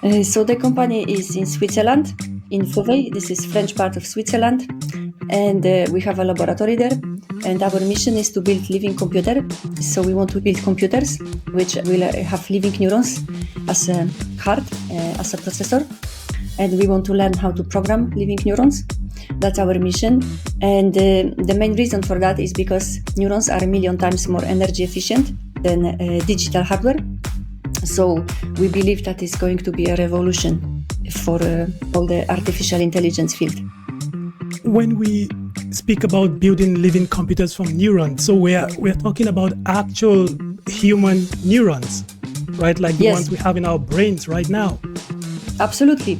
So the company is in Switzerland, in Vevey. This is French part of Switzerland, and we have a laboratory there. And our mission is to build living computer. So we want to build computers which will have living neurons as a heart, as a processor, and we want to learn how to program living neurons. That's our mission, and the main reason for that is because neurons are a million times more energy efficient than digital hardware. So we believe that is going to be a revolution for all the artificial intelligence field. When we speak about building living computers from neurons, so we're talking about actual human neurons, right? Like the ones we have in our brains right now. Absolutely.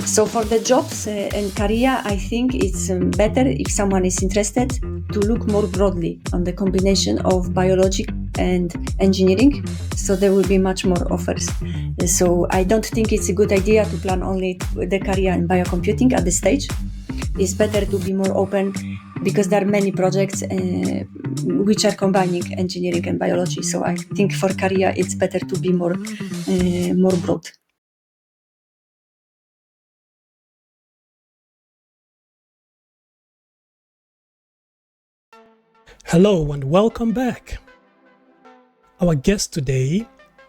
So for the jobs and career, I think it's better if someone is interested to look more broadly on the combination of biology and engineering. So there will be much more offers. So I don't think it's a good idea to plan only the career in biocomputing at this stage. It's better to be more open because there are many projects which are combining engineering and biology. So I think for career, it's better to be more broad. Hello and welcome back. Our guest today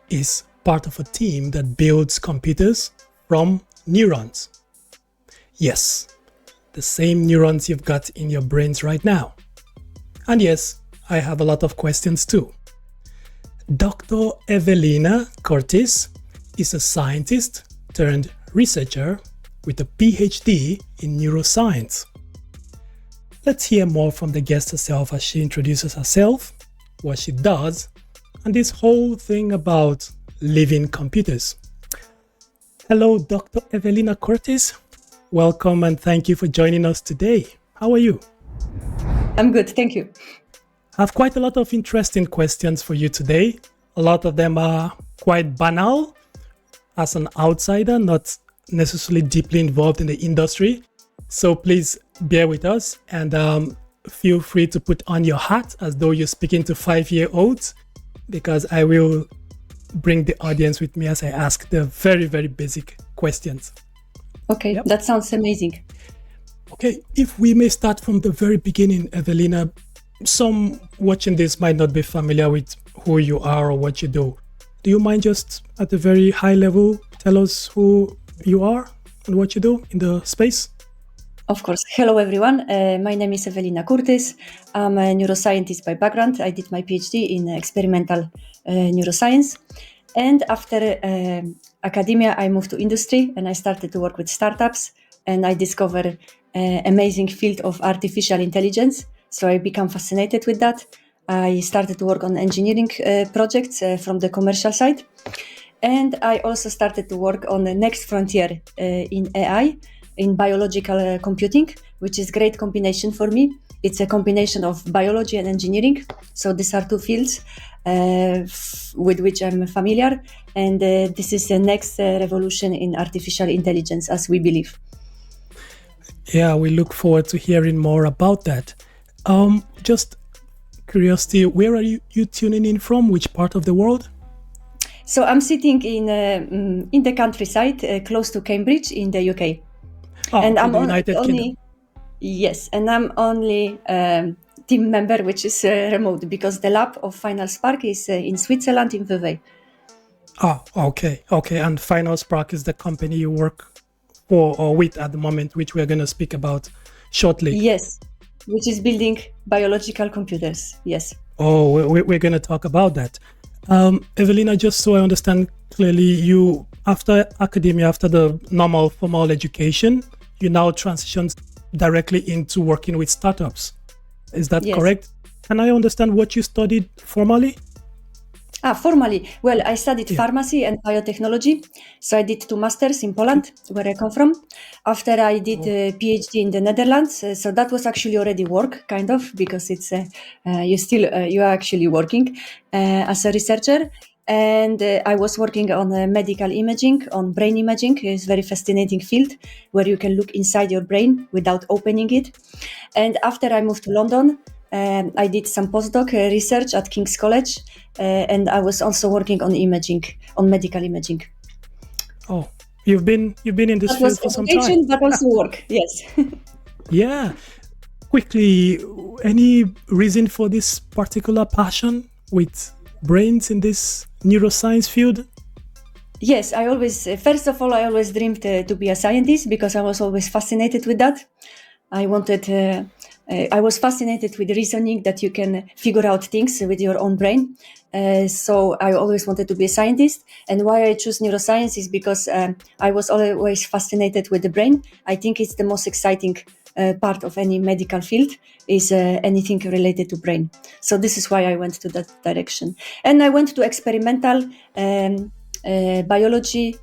is part of a team that builds computers from neurons. Yes, the same neurons you've got in your brains right now. And yes, I have a lot of questions too. Dr. Ewelina Kurtys is a scientist turned researcher with a PhD in neuroscience. Let's hear more from the guest herself as she introduces herself, what she does, and this whole thing about living computers. Hello, Dr. Ewelina Kurtys. Welcome and thank you for joining us today. How are you? I'm good, thank you. I have quite a lot of interesting questions for you today. A lot of them are quite banal as an outsider, not necessarily deeply involved in the industry. So please bear with us and feel free to put on your hat as though you're speaking to 5-year-olds, because I will bring the audience with me as I ask the very, very basic questions. Okay, yep. That sounds amazing. Okay, if we may start from the very beginning, Ewelina, some watching this might not be familiar with who you are or what you do. Do you mind just at a very high level tell us who you are and what you do in the space? Of course. Hello, everyone. My name is Ewelina Kurtys. I'm a neuroscientist by background. I did my PhD in experimental neuroscience. And after academia, I moved to industry and I started to work with startups. And I discovered an amazing field of artificial intelligence. So I became fascinated with that. I started to work on engineering projects from the commercial side. And I also started to work on the next frontier in AI, in biological computing, which is a great combination for me. It's a combination of biology and engineering. So these are two fields with which I'm familiar. And this is the next revolution in artificial intelligence, as we believe. Yeah, we look forward to hearing more about that. Just curiosity, where are you tuning in from? Which part of the world? So I'm sitting in the countryside, close to Cambridge in the UK. Oh, and I'm United Kingdom. Yes, and I'm only team member which is remote because the lab of FinalSpark is in Switzerland in Vevey. Oh, okay. And FinalSpark is the company you work for or with at the moment, which we're going to speak about shortly. Yes, which is building biological computers. Yes. Oh, we're going to talk about that. Ewelina, just so I understand clearly, you, after academia, after the normal formal education, you now transitioned directly into working with startups. Is that correct? Can I understand what you studied formally? Formally, well, I studied pharmacy and biotechnology. So I did 2 masters in Poland, where I come from. After I did a PhD in the Netherlands. So that was actually already work, kind of, because it's you are actually working as a researcher. And I was working on medical imaging, on brain imaging. It's a very fascinating field where you can look inside your brain without opening it. And after I moved to London, I did some postdoc research at King's College, and I was also working on imaging, on medical imaging. Oh, you've been in this field for some time. But also work, yes. Yeah. Quickly, any reason for this particular passion with brains in this neuroscience field? Yes, I always, first of all, I always dreamed to be a scientist because I was always fascinated with that. I was fascinated with reasoning, that you can figure out things with your own brain. So I always wanted to be a scientist. And why I choose neuroscience is because I was always fascinated with the brain. I think it's the most exciting part of any medical field is anything related to brain. So this is why I went to that direction. And I went to experimental biology.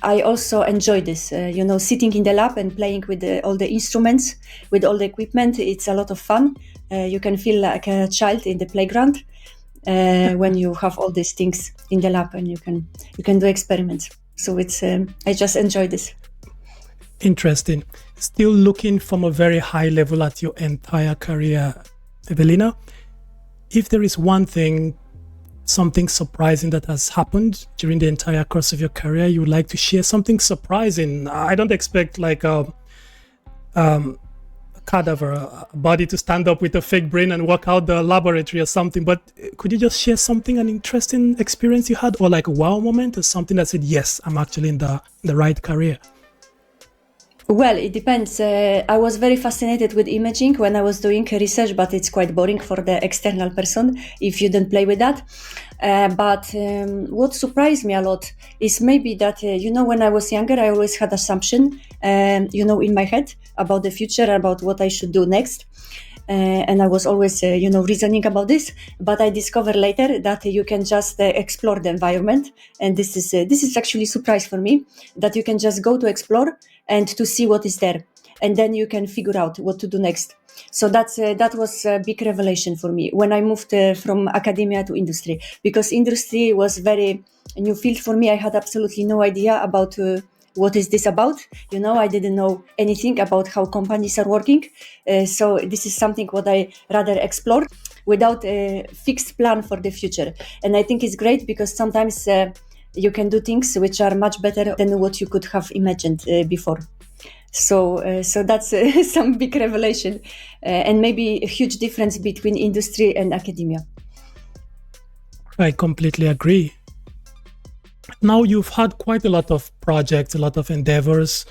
I also enjoy this, sitting in the lab and playing with all the instruments, with all the equipment. It's a lot of fun. You can feel like a child in the playground when you have all these things in the lab and you can do experiments. So it's I just enjoy this. Interesting. Still looking from a very high level at your entire career, Ewelina, if there is one thing, something surprising that has happened during the entire course of your career, you would like to share something surprising. I don't expect like a cadaver, a body to stand up with a fake brain and walk out the laboratory or something, but could you just share something, an interesting experience you had, or like a wow moment or something that said, yes, I'm actually in the right career? Well, it depends. I was very fascinated with imaging when I was doing research, but it's quite boring for the external person if you don't play with that. But what surprised me a lot is maybe that, when I was younger, I always had assumption, in my head about the future, about what I should do next. And I was always, reasoning about this. But I discovered later that you can just explore the environment. And this is actually a surprise for me, that you can just go to explore and to see what is there. And then you can figure out what to do next. So that was a big revelation for me when I moved from academia to industry, because industry was very new field for me. I had absolutely no idea about what is this about. I didn't know anything about how companies are working. So this is something what I rather explored without a fixed plan for the future. And I think it's great because sometimes you can do things which are much better than what you could have imagined before. So that's some big revelation and maybe a huge difference between industry and academia. I completely agree. Now you've had quite a lot of projects, a lot of endeavors,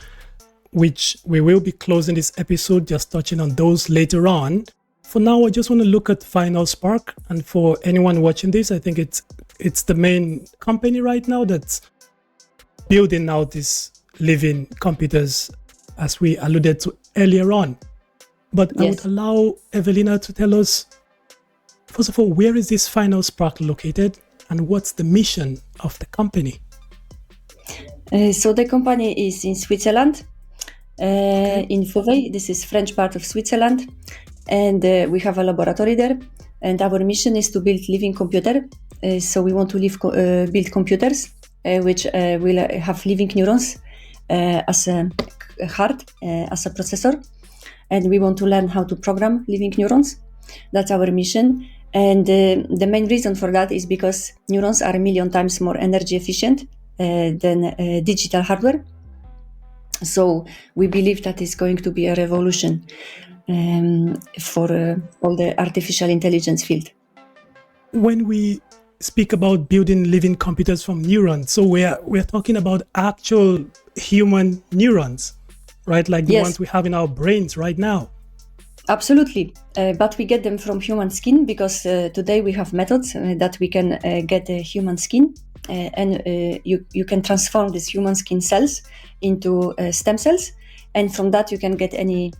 which we will be closing this episode, just touching on those later on. For now, I just want to look at FinalSpark. And for anyone watching this, I think it's the main company right now that's building out these living computers, as we alluded to earlier on. But yes. I would allow Ewelina to tell us, first of all, where is this FinalSpark located and what's the mission of the company? So the company is in Switzerland, in Vevey. This is French part of Switzerland. And we have a laboratory there. And our mission is to build living computer. So we want to build computers which will have living neurons as a heart, as a processor. And we want to learn how to program living neurons. That's our mission. And the main reason for that is because neurons are 1 million times more energy efficient than digital hardware. So we believe that is going to be a revolution for all the artificial intelligence field. When we speak about building living computers from neurons, so we're talking about actual human neurons, right? Like the ones we have in our brains right now. Absolutely. But we get them from human skin because today we have methods that we can get a human skin and you can transform these human skin cells into stem cells. And from that, you can get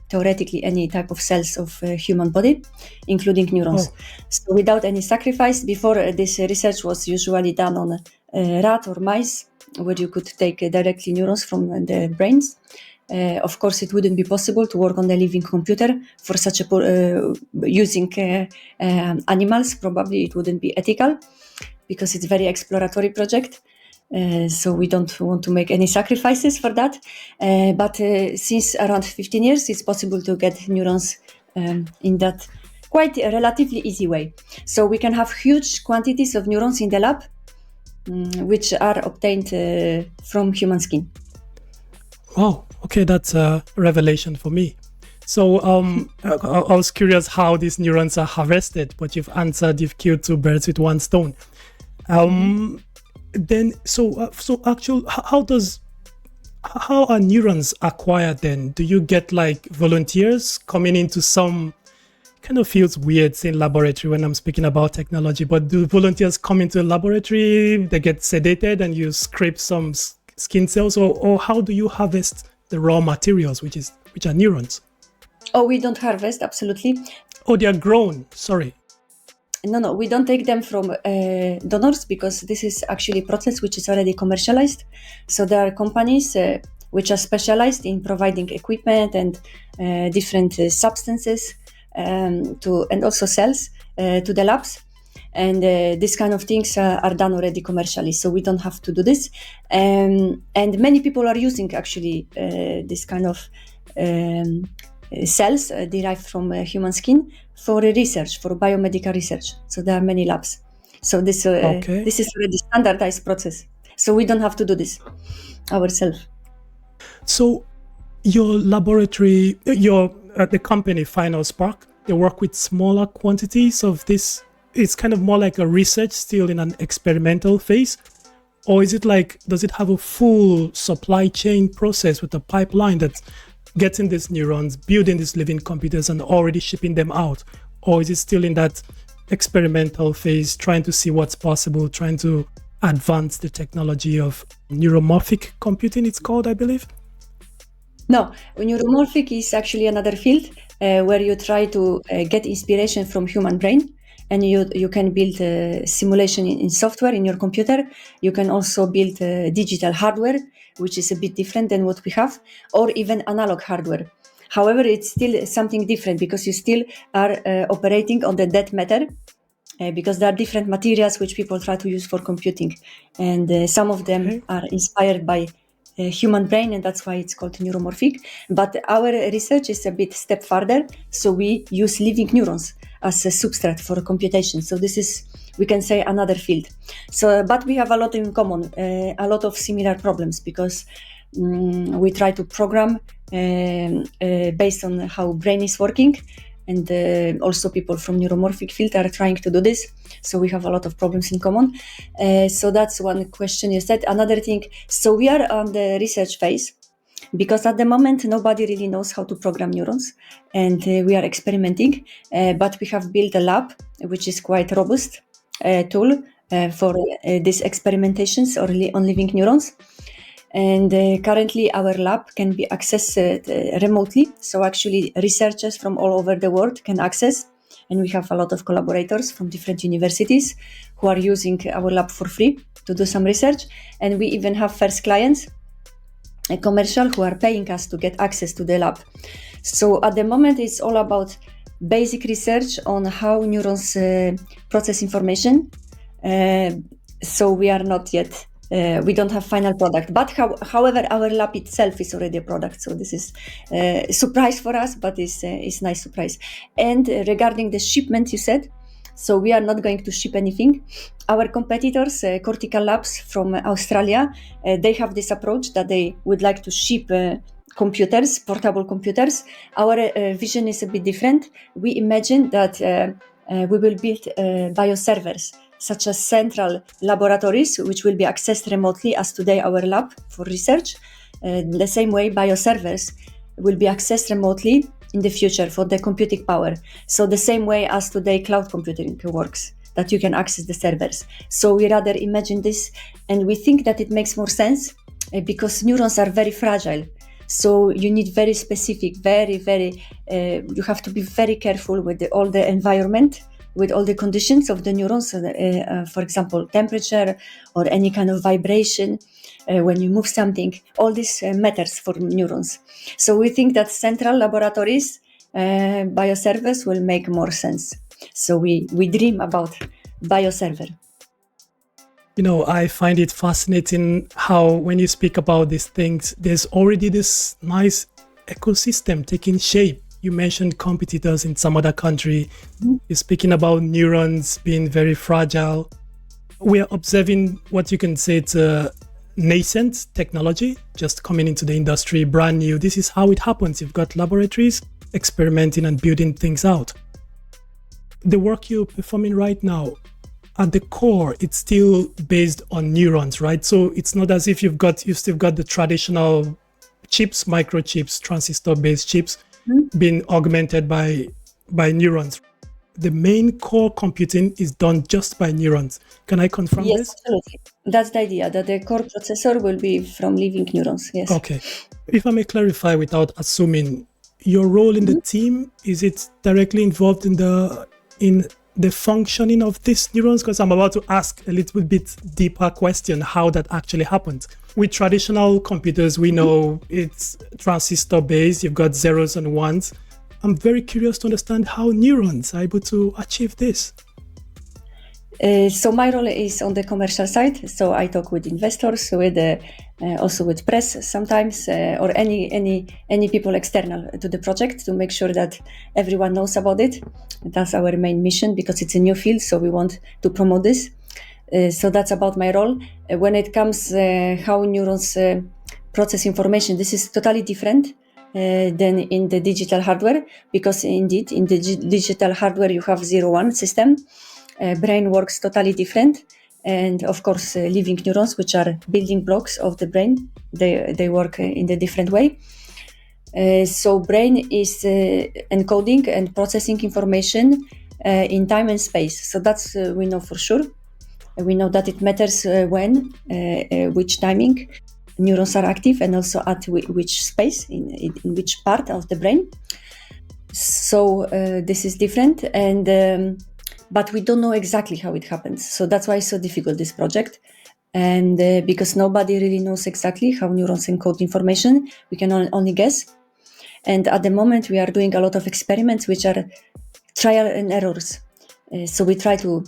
theoretically any type of cells of human body, including neurons. Oh. So without any sacrifice, before this research was usually done on rat or mice, where you could take directly neurons from the brains. Of course, it wouldn't be possible to work on the living computer for such using animals. Probably it wouldn't be ethical because it's a very exploratory project. So we don't want to make any sacrifices for that. But since around 15 years, it's possible to get neurons in that quite a relatively easy way. So we can have huge quantities of neurons in the lab, which are obtained from human skin. Oh, okay, that's a revelation for me. So I was curious how these neurons are harvested, but you've answered, you've killed two birds with one stone. Then, how are neurons acquired then? Do you get like volunteers coming into some, kind of feels weird saying laboratory when I'm speaking about technology, but do volunteers come into a laboratory, they get sedated and you scrape some skin cells, or how do you harvest the raw materials, which are neurons? Oh, we don't harvest, absolutely. Oh, they are grown, sorry. No, we don't take them from donors, because this is actually a process which is already commercialized. So there are companies which are specialized in providing equipment and different substances and also cells to the labs. And these kind of things are done already commercially, so we don't have to do this. And many people are using actually this kind of cells derived from human skin for research, for biomedical research. So there are many labs. So this is already standardized process. So we don't have to do this ourselves. So your laboratory, the company FinalSpark, they work with smaller quantities of this. It's kind of more like a research, still in an experimental phase, or is it like, does it have a full supply chain process with a pipeline that's getting these neurons, building these living computers and already shipping them out? Or is it still in that experimental phase, trying to see what's possible, trying to advance the technology of neuromorphic computing, it's called, I believe? No, neuromorphic is actually another field where you try to get inspiration from human brain, and you can build a simulation in software in your computer. You can also build digital hardware, which is a bit different than what we have, or even analog hardware. However, it's still something different, because you still are operating on the dead matter, because there are different materials which people try to use for computing, and some of them are inspired by human brain, and that's why it's called neuromorphic. But our research is a bit step further, so we use living neurons as a substrate for computation. So this is, we can say, another field. So, but we have a lot in common, a lot of similar problems, because we try to program based on how brain is working, and also people from neuromorphic field are trying to do this. So we have a lot of problems in common. So that's one question you said. Another thing, so we are on the research phase, because at the moment nobody really knows how to program neurons, and we are experimenting, but we have built a lab which is quite robust tool for these experimentations on living neurons. And currently our lab can be accessed remotely. So actually researchers from all over the world can access, and we have a lot of collaborators from different universities who are using our lab for free to do some research. And we even have first clients, a commercial, who are paying us to get access to the lab. So at the moment it's all about basic research on how neurons process information. So we are not yet we don't have final product, but however our lab itself is already a product, so this is a surprise for us, but it's nice surprise. And regarding the shipment, you said, so we are not going to ship anything. Our competitors, Cortical Labs from Australia, they have this approach that they would like to ship computers, portable computers. Our vision is a bit different. We imagine that we will build bioservers, such as central laboratories, which will be accessed remotely, as today our lab for research. The same way bioservers will be accessed remotely in the future for the computing power. So the same way as today cloud computing works, that you can access the servers. So we rather imagine this, and we think that it makes more sense because neurons are very fragile. So you need very specific, you have to be very careful with all the environment, with all the conditions of the neurons, for example, temperature or any kind of vibration, when you move something, all this matters for neurons. So we think that central laboratories, bioservers will make more sense. So we dream about bioserver. You know, I find it fascinating how when you speak about these things, there's already this nice ecosystem taking shape. you mentioned competitors in some other country. You're speaking about neurons being very fragile. We are observing what you can say it's a nascent technology just coming into the industry, brand new. This is how it happens. You've got laboratories experimenting and building things out. The work you're performing right now, at the core, it's still based on neurons, right? So it's not as if you've still got the traditional chips, microchips, transistor-based chips being augmented by neurons. The main core computing is done just by neurons. Can I confirm Yes, this? absolutely. That's the idea, that the core processor will be from living neurons. Yes. Okay. If I may clarify without assuming, your role in the team, is it directly involved in the functioning of these neurons? Because I'm about to ask a little bit deeper question how that actually happens. With traditional computers, we know it's transistor based, you've got zeros and ones. I'm very curious to understand how neurons are able to achieve this. So my role is on the commercial side. So I talk with investors, also with press sometimes, or any people external to the project to make sure that everyone knows about it. That's our main mission because it's a new field, so we want to promote this. So that's about my role. When it comes how neurons process information, this is totally different than in the digital hardware, because indeed in the digital hardware you have 0-1 system. Brain works totally different, and of course living neurons, which are building blocks of the brain, they work in a different way. So brain is encoding and processing information in time and space. So that's we know for sure. We know that it matters when, which timing neurons are active, and also at which space, in which part of the brain. So this is different, and but we don't know exactly how it happens. So that's why it's so difficult, this project. And because nobody really knows exactly how neurons encode information, we can only guess. And at the moment, we are doing a lot of experiments, which are trial and errors. So we try to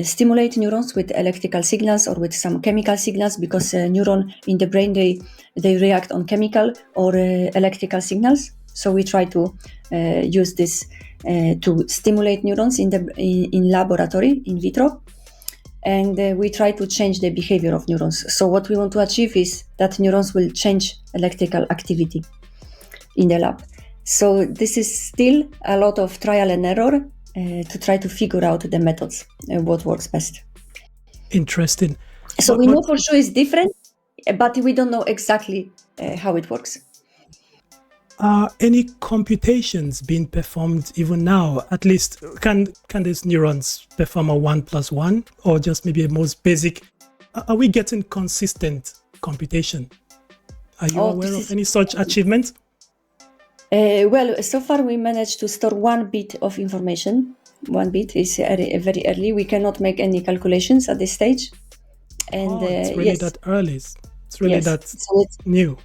stimulate neurons with electrical signals or with some chemical signals, because neuron in the brain, they react on chemical or electrical signals. So we try to use this to stimulate neurons in laboratory, in vitro, and we try to change the behavior of neurons. So what we want to achieve is that neurons will change electrical activity in the lab. So this is still a lot of trial and error to try to figure out the methods, what works best. Interesting. So we know for sure it's different, but we don't know exactly how it works. Are any computations being performed even now? At least, can these neurons perform a 1 + 1, or just maybe a most basic? Are we getting consistent computation? Are you aware of any such achievements? Well, so far we managed to store 1 bit of information. 1 bit is very early. We cannot make any calculations at this stage. And it's really that early. It's really it's new.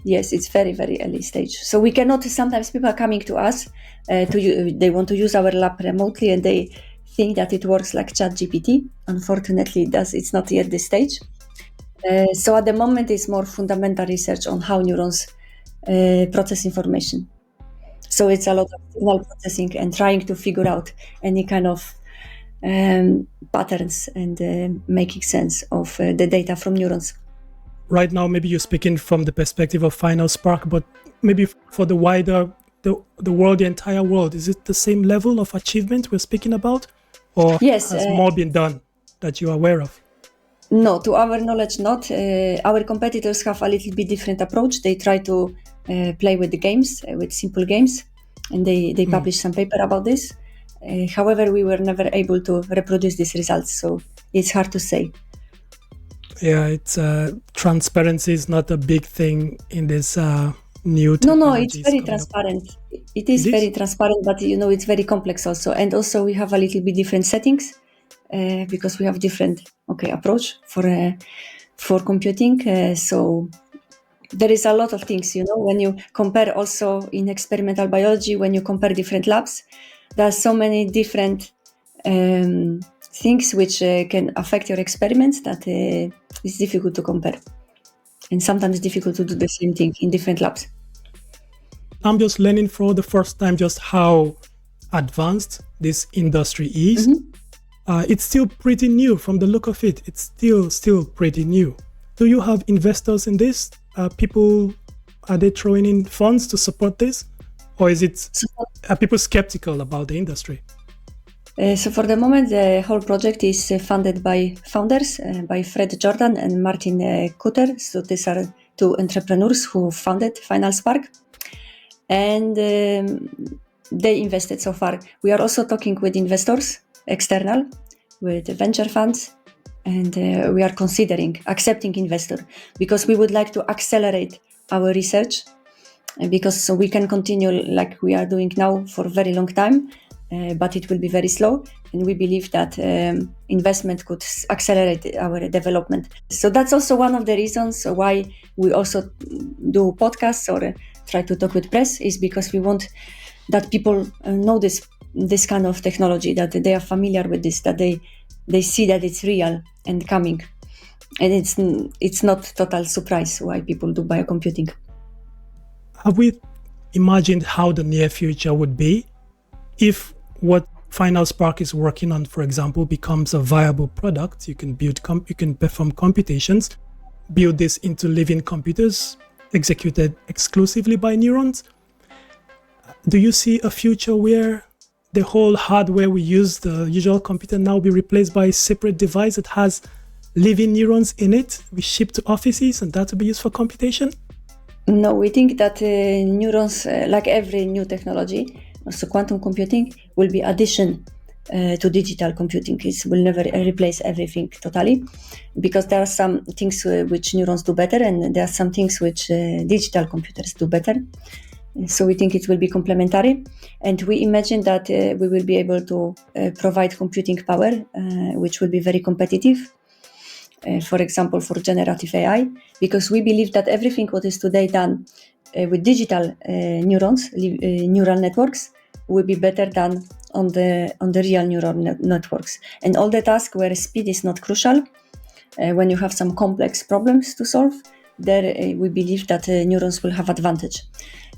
Yes, it's very, very early stage. So we cannot, sometimes people are coming to us, they want to use our lab remotely, and they think that it works like ChatGPT. Unfortunately, it's not yet this stage. So at the moment, it's more fundamental research on how neurons process information. So it's a lot of signal processing and trying to figure out any kind of patterns and making sense of the data from neurons. Right now, maybe you're speaking from the perspective of FinalSpark, but maybe for the wider, the world, the entire world, is it the same level of achievement we're speaking about? Or has more been done that you're aware of? No, to our knowledge, not. Our competitors have a little bit different approach. They try to play with the games, with simple games, and they publish some paper about this. However, we were never able to reproduce these results, so it's hard to say. Yeah, it's transparency is not a big thing in this new technology. No, it's very transparent. It is very transparent, but it's very complex also. And also we have a little bit different settings because we have different approach for computing. So there is a lot of things, when you compare also in experimental biology, when you compare different labs, there are so many different things which can affect your experiments that it's difficult to compare, and sometimes difficult to do the same thing in different labs. I'm just learning for the first time just how advanced this industry is. It's still pretty new from the look of it. It's still pretty new. Do you have investors in this? Are they throwing in funds to support this? Or are people skeptical about the industry? So for the moment, the whole project is funded by founders, by Fred Jordan and Martin Kutter. So these are two entrepreneurs who founded FinalSpark. And they invested so far. We are also talking with investors, external, with venture funds. And we are considering accepting investor because we would like to accelerate our research because so we can continue like we are doing now for a very long time, but it will be very slow. And we believe that investment could accelerate our development. So that's also one of the reasons why we also do podcasts or try to talk with press is because we want that people know this kind of technology, that they are familiar with this, that they see that it's real and coming. And it's not total surprise why people do biocomputing. Have we imagined how the near future would be if what FinalSpark is working on, for example, becomes a viable product? You can perform computations, build this into living computers executed exclusively by neurons. Do you see a future where the whole hardware we use, the usual computer, now be replaced by a separate device that has living neurons in it, we ship to offices, and that will be used for computation? No, we think that neurons, like every new technology, also quantum computing, will be addition to digital computing. It will never replace everything totally, because there are some things which neurons do better, and there are some things which digital computers do better. So we think it will be complementary, and we imagine that we will be able to provide computing power, which will be very competitive. For example, for generative AI, because we believe that everything what is today done with digital neurons, neural networks, will be better done on the real neural networks. And all the tasks where speed is not crucial, when you have some complex problems to solve, there we believe that neurons will have advantage.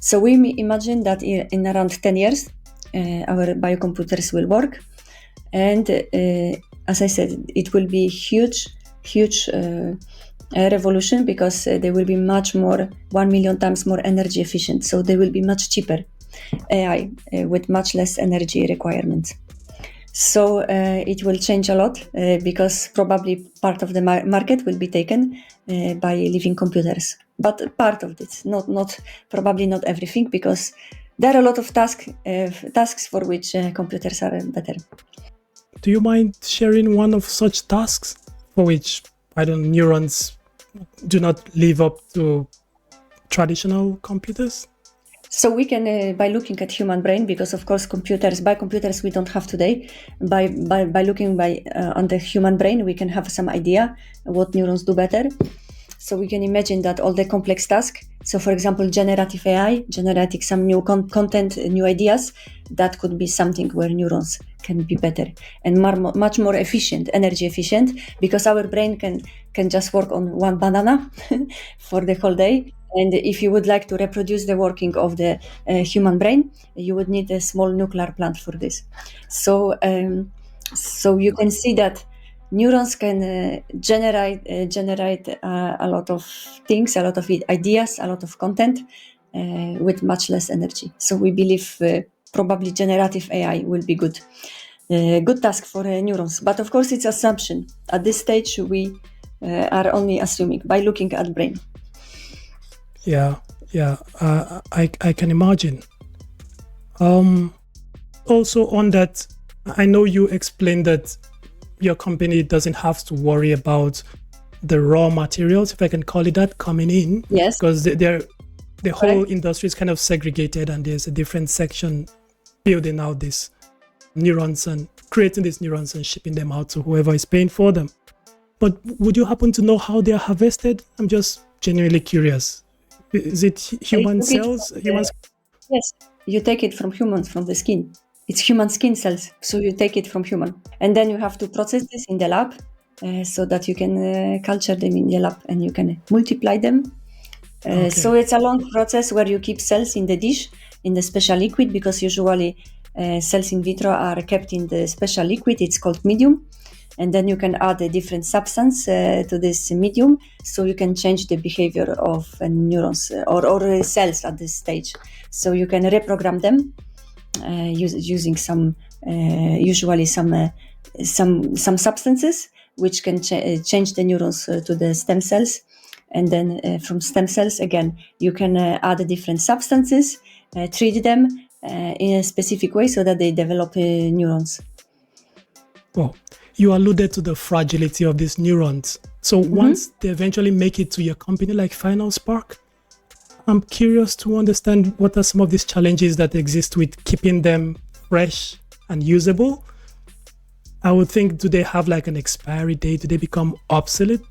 So we imagine that in around 10 years, our biocomputers will work. And as I said, it will be huge revolution, because they will be much more, 1 million times more energy efficient. So they will be much cheaper AI with much less energy requirements. So it will change a lot because probably part of the market will be taken by living computers. But part of this, probably not everything, because there are a lot of tasks for which computers are better. Do you mind sharing one of such tasks for which, neurons do not live up to traditional computers? So we can, by looking at human brain, because of course computers we don't have today, by looking on the human brain, we can have some idea what neurons do better. So we can imagine that all the complex tasks, so for example, generative AI, generating some new content, new ideas, that could be something where neurons can be better and much more efficient, energy efficient, because our brain can just work on one banana for the whole day. And if you would like to reproduce the working of the human brain, you would need a small nuclear plant for this. So you can see that neurons can generate a lot of things, a lot of ideas, a lot of content with much less energy. So we believe probably generative AI will be good task for neurons. But of course, it's assumption. At this stage, we are only assuming by looking at brain. Yeah, I can imagine. Also on that, I know you explained that your company doesn't have to worry about the raw materials, if I can call it that, coming in. Yes. Because the whole industry is kind of segregated, and there's a different section building out these neurons and creating these neurons and shipping them out to whoever is paying for them. But would you happen to know how they are harvested? I'm just genuinely curious. Is it human cells? Yes, you take it from humans, from the skin. It's human skin cells, so you take it from human. And then you have to process this in the lab so that you can culture them in the lab and you can multiply them. So it's a long process where you keep cells in the dish in the special liquid, because usually cells in vitro are kept in the special liquid. It's called medium. And then you can add a different substance to this medium, so you can change the behavior of neurons or cells at this stage. So you can reprogram them using some usually some substances which can change the neurons to the stem cells. And then from stem cells, again, you can add different substances, treat them in a specific way so that they develop neurons. Well, you alluded to the fragility of these neurons. So once they eventually make it to your company like FinalSpark, I'm curious to understand what are some of these challenges that exist with keeping them fresh and usable. I would think, do they have like an expiry date? Do they become obsolete?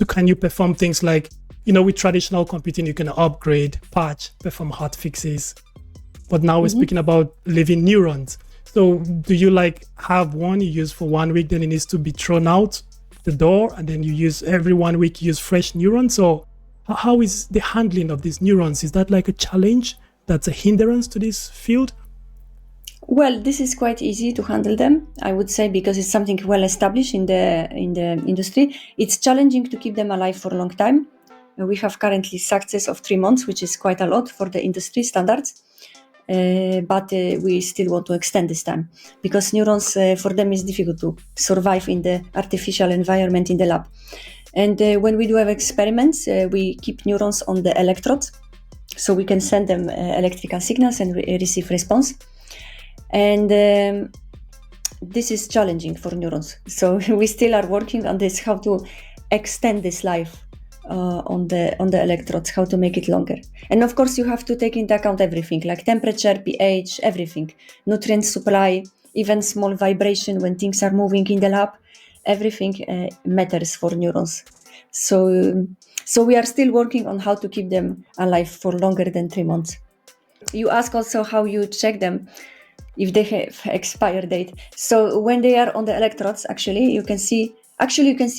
Can you perform things like, with traditional computing, you can upgrade, patch, perform hot fixes. But now we're speaking about living neurons. So do you have one you use for 1 week, then it needs to be thrown out the door, and then you use every 1 week, you use fresh neurons? Or how is the handling of these neurons? Is that like a challenge that's a hindrance to this field? Well, this is quite easy to handle them, I would say, because it's something well established in the industry. It's challenging to keep them alive for a long time. We have currently success of 3 months, which is quite a lot for the industry standards. But we still want to extend this time, because neurons, for them, is difficult to survive in the artificial environment in the lab. And when we do have experiments, we keep neurons on the electrodes, so we can send them electrical signals and receive response. And this is challenging for neurons. So we still are working on this, how to extend this life on the electrodes, how to make it longer. And of course, you have to take into account everything, like temperature, pH, everything, nutrient supply, even small vibration when things are moving in the lab. Everything matters for neurons. So we are still working on how to keep them alive for longer than 3 months. You ask also how you check them, if they have expire date. So when they are on the electrodes, you can see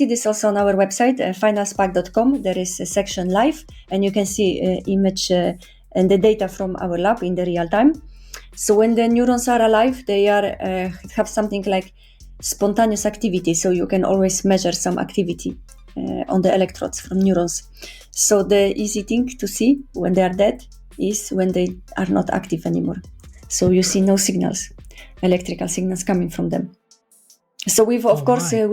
this also on our website, finalspark.com. There is a section live, and you can see image and the data from our lab in the real time. So when the neurons are alive, they are have something like spontaneous activity. So you can always measure some activity on the electrodes from neurons. So the easy thing to see when they are dead is when they are not active anymore. So you see no signals, electrical signals coming from them. So we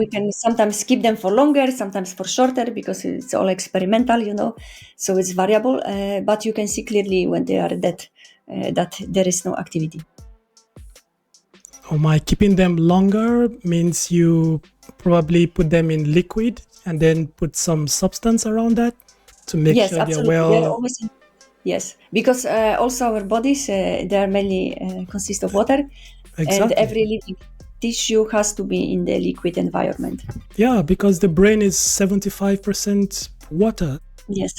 can sometimes keep them for longer, sometimes for shorter, because it's all experimental, so it's variable. But you can see clearly when they are dead that there is no activity. Oh my, keeping them longer means you probably put them in liquid and then put some substance around that to make sure they're well. Yes, because also our bodies, they are mainly consist of water. Exactly. And every living tissue has to be in the liquid environment. Yeah, because the brain is 75% water. Yes.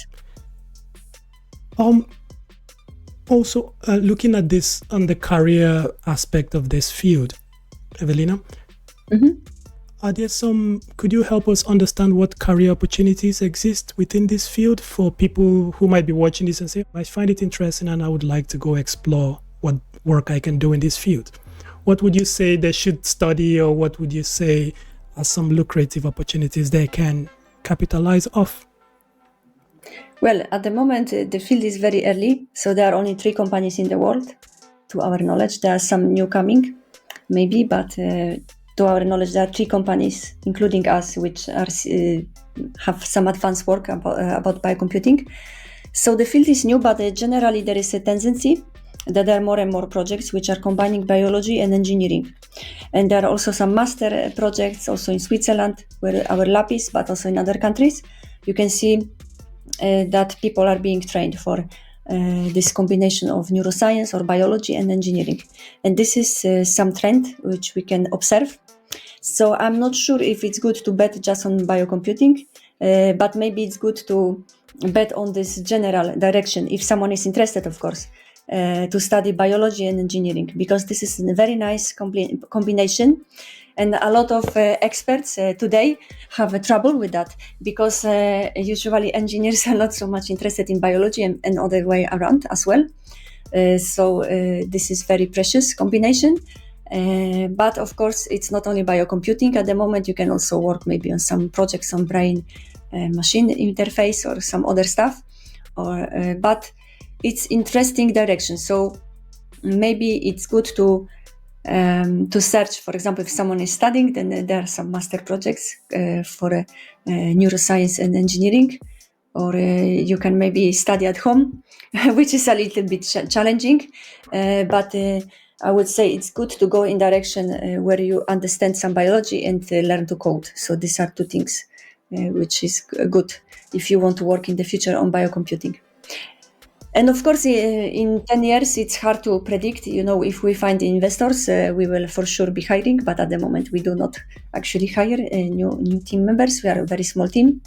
Also, looking at this on the career aspect of this field, Ewelina, could you help us understand what career opportunities exist within this field for people who might be watching this and say, I find it interesting and I would like to go explore what work I can do in this field? What would you say they should study, or what would you say are some lucrative opportunities they can capitalize off? Well, at the moment, the field is very early, so there are only 3 companies in the world, to our knowledge. There are some new coming, maybe, but to our knowledge, there are 3 companies, including us, which are have some advanced work about biocomputing. So the field is new, but generally there is a tendency that there are more and more projects which are combining biology and engineering. And there are also some master projects also in Switzerland, where our lab is, but also in other countries. You can see that people are being trained for this combination of neuroscience or biology and engineering. And this is some trend which we can observe. So I'm not sure if it's good to bet just on biocomputing, but maybe it's good to bet on this general direction, if someone is interested, of course, to study biology and engineering, because this is a very nice combination. And a lot of experts today have trouble with that because usually engineers are not so much interested in biology and other way around as well. So this is very precious combination. But of course, it's not only biocomputing at the moment. You can also work maybe on some projects on brain-machine interface or some other stuff. But it's interesting direction. So maybe it's good to search. For example, if someone is studying, then there are some master projects for neuroscience and engineering, or you can maybe study at home, which is a little bit challenging. But I would say it's good to go in direction where you understand some biology and learn to code. So these are two things which is good if you want to work in the future on biocomputing. And of course, in 10 years, it's hard to predict. If we find investors, we will for sure be hiring. But at the moment, we do not actually hire new team members. We are a very small team.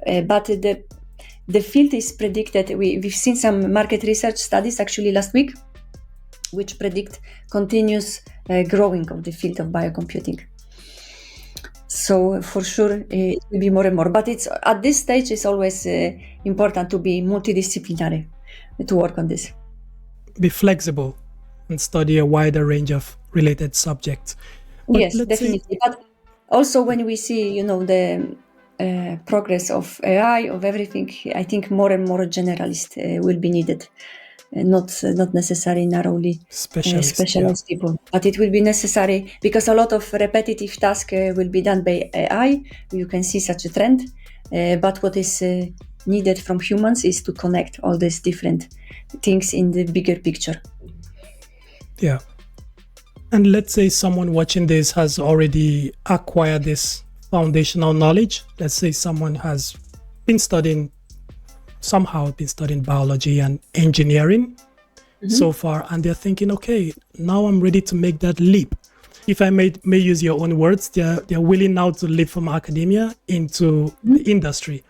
But the field is predicted. We've seen some market research studies actually last week, which predict continuous growing of the field of biocomputing. So for sure, it will be more and more. But it's at this stage, it's always important to be multidisciplinary to work on this. Be flexible and study a wider range of related subjects. But yes, definitely. But also when we see, the progress of AI, of everything, I think more and more generalists will be needed. Not necessarily narrowly specialized people, but it will be necessary because a lot of repetitive tasks will be done by AI. You can see such a trend, but what is needed from humans is to connect all these different things in the bigger picture. Yeah. And let's say someone watching this has already acquired this foundational knowledge. Let's say someone has been studying biology and engineering so far, and they're thinking, okay, now I'm ready to make that leap. If I may use your own words, they're willing now to leap from academia into the industry.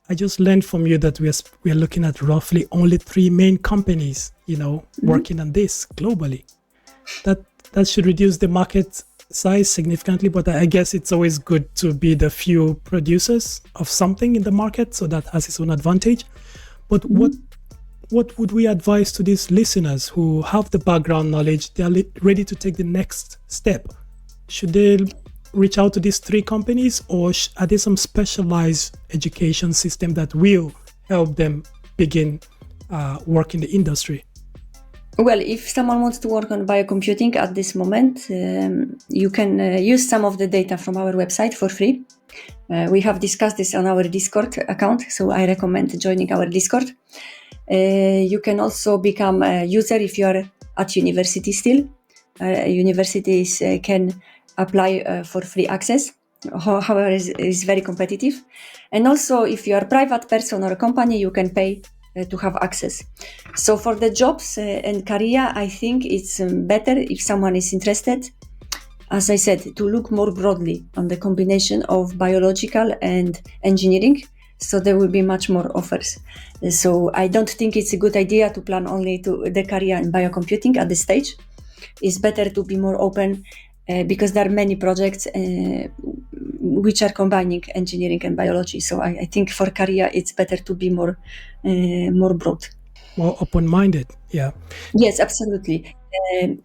I just learned from you that we are looking at roughly only 3 main companies, working on this globally. That should reduce the market size significantly, but I guess it's always good to be the few producers of something in the market, so that has its own advantage. But what would we advise to these listeners who have the background knowledge, they are ready to take the next step? Should they reach out to these 3 companies, or are there some specialized education system that will help them begin work in the industry? Well, if someone wants to work on biocomputing at this moment, you can use some of the data from our website for free. We have discussed this on our Discord account, so I recommend joining our Discord. You can also become a user if you are at university still. Universities can apply for free access. However, is very competitive. And also, if you are a private person or a company, you can pay to have access. So for the jobs and career, I think it's better if someone is interested, as I said, to look more broadly on the combination of biological and engineering. So there will be much more offers. So I don't think it's a good idea to plan only to the career in biocomputing at this stage. It's better to be more open because there are many projects which are combining engineering and biology. So I think for career, it's better to be more broad. More open-minded, yeah. Yes, absolutely.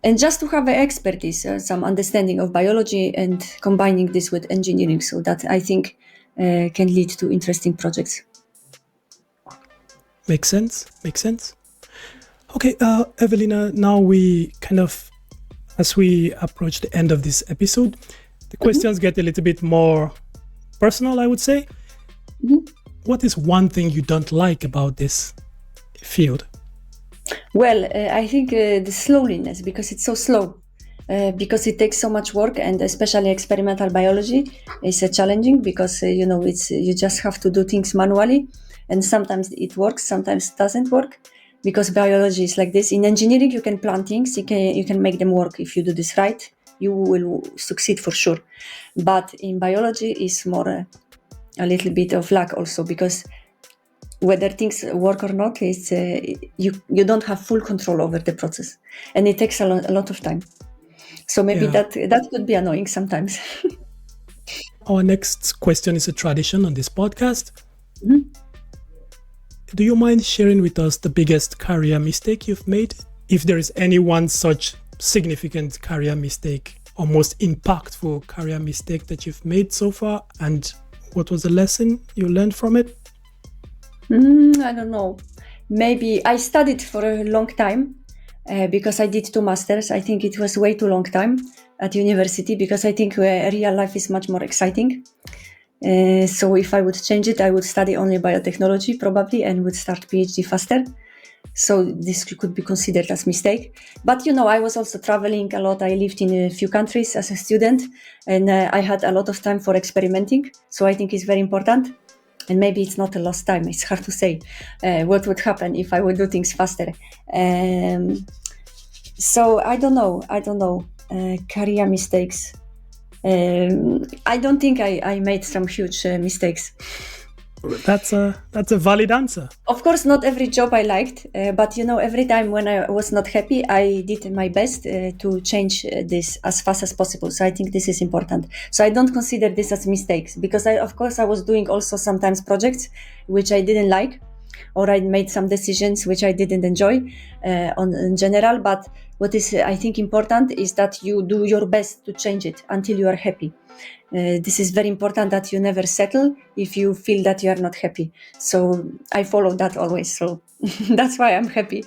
And just to have expertise, some understanding of biology and combining this with engineering. So that I think can lead to interesting projects. Makes sense. Okay, Ewelina, now we as we approach the end of this episode, the questions get a little bit more personal, I would say. What is one thing you don't like about this field? Well, I think the slowness, because it's so slow, because it takes so much work, and especially experimental biology is challenging because you just have to do things manually, and sometimes it works, sometimes it doesn't work. Because biology is like this. In engineering, you can plan things, you can make them work. If you do this right, you will succeed for sure. But in biology, it's more a little bit of luck also, because whether things work or not, you don't have full control over the process, and it takes a lot of time. So maybe Yeah. that could be annoying sometimes. Our next question is a tradition on this podcast. Mhm. Do you mind sharing with us the biggest career mistake you've made? If there is any one such significant career mistake or most impactful career mistake that you've made so far, and what was the lesson you learned from it? I don't know. Maybe I studied for a long time because I did 2 masters. I think it was way too long time at university because I think real life is much more exciting. So if I would change it, I would study only biotechnology probably and would start PhD faster. So this could be considered as mistake. But I was also traveling a lot. I lived in a few countries as a student, and I had a lot of time for experimenting. So I think it's very important. And maybe it's not a lost time. It's hard to say what would happen if I would do things faster. So I don't know. Career mistakes. I don't think I made some huge mistakes. That's a valid answer. Of course, not every job I liked, but every time when I was not happy, I did my best to change this as fast as possible. So I think this is important. So I don't consider this as mistakes because of course I was doing also sometimes projects which I didn't like, or I made some decisions which I didn't enjoy in general. But what is I think important is that you do your best to change it until you are happy. This is very important, that you never settle if you feel that you are not happy. So I follow that always. So that's why I'm happy.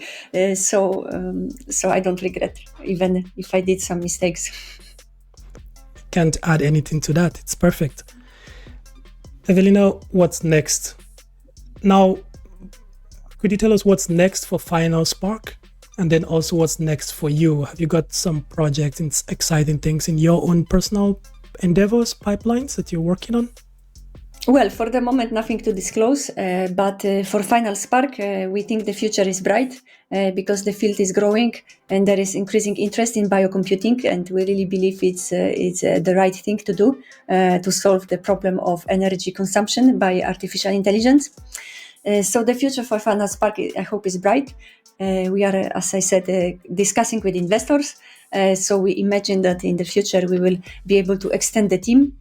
So I don't regret, even if I did some mistakes. Can't add anything to that. It's perfect. Ewelina, what's next? Now, could you tell us what's next for FinalSpark? And then also what's next for you? Have you got some projects and exciting things in your own personal endeavors, pipelines that you're working on? Well, for the moment, nothing to disclose, but for FinalSpark, we think the future is bright because the field is growing and there is increasing interest in biocomputing, and we really believe it's the right thing to do to solve the problem of energy consumption by artificial intelligence. So the future for FinalSpark, I hope, is bright. We are, as I said, discussing with investors. So we imagine that in the future we will be able to extend the team.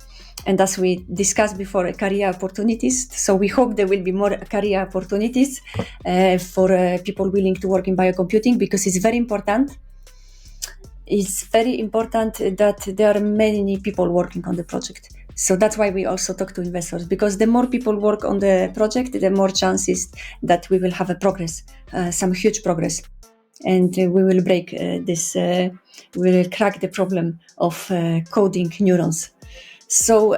And as we discussed before, career opportunities. So we hope there will be more career opportunities for people willing to work in biocomputing, because it's very important. It's very important that there are many people working on the project. So that's why we also talk to investors, because the more people work on the project, the more chances that we will have a progress, some huge progress. And we will break this, we will crack the problem of coding neurons. So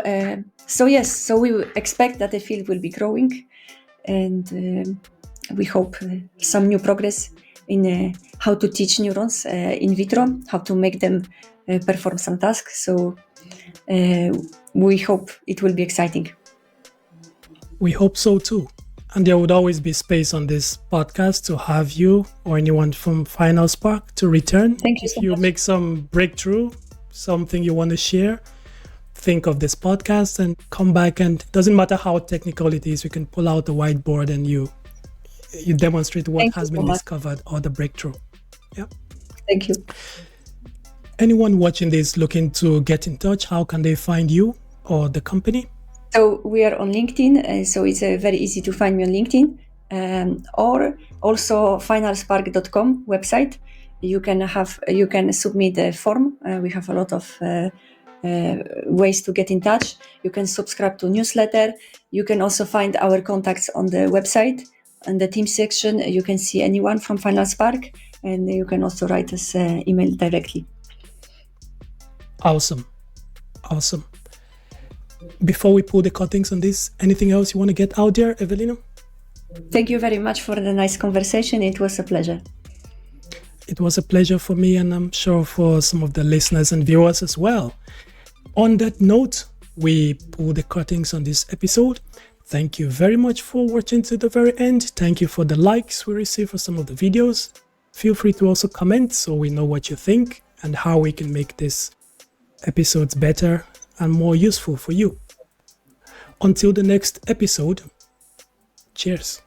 yes, so we expect that the field will be growing, and we hope some new progress in how to teach neurons in vitro, how to make them perform some tasks. So we hope it will be exciting. We hope so too. And there would always be space on this podcast to have you or anyone from FinalSpark to return. Thank you so much. If you make some breakthrough, something you want to share, think of this podcast and come back. And it doesn't matter how technical it is, we can pull out the whiteboard and you demonstrate what has been discovered or the breakthrough. Yeah. Thank you. Anyone watching this looking to get in touch, how can they find you or the company? So we are on LinkedIn, so it's very easy to find me on LinkedIn, or also finalspark.com website. You can submit a form. We have a lot of ways to get in touch. You can subscribe to newsletter. You can also find our contacts on the website. In the team section, you can see anyone from FinalSpark, and you can also write us email directly. Awesome. Before we pull the cuttings on this, anything else you want to get out there, Ewelina? Thank you very much for the nice conversation. It was a pleasure. It was a pleasure for me, and I'm sure for some of the listeners and viewers as well. On that note, we pull the cuttings on this episode. Thank you very much for watching to the very end. Thank you for the likes we received for some of the videos. Feel free to also comment so we know what you think and how we can make this episodes better and more useful for you. Until the next episode, cheers.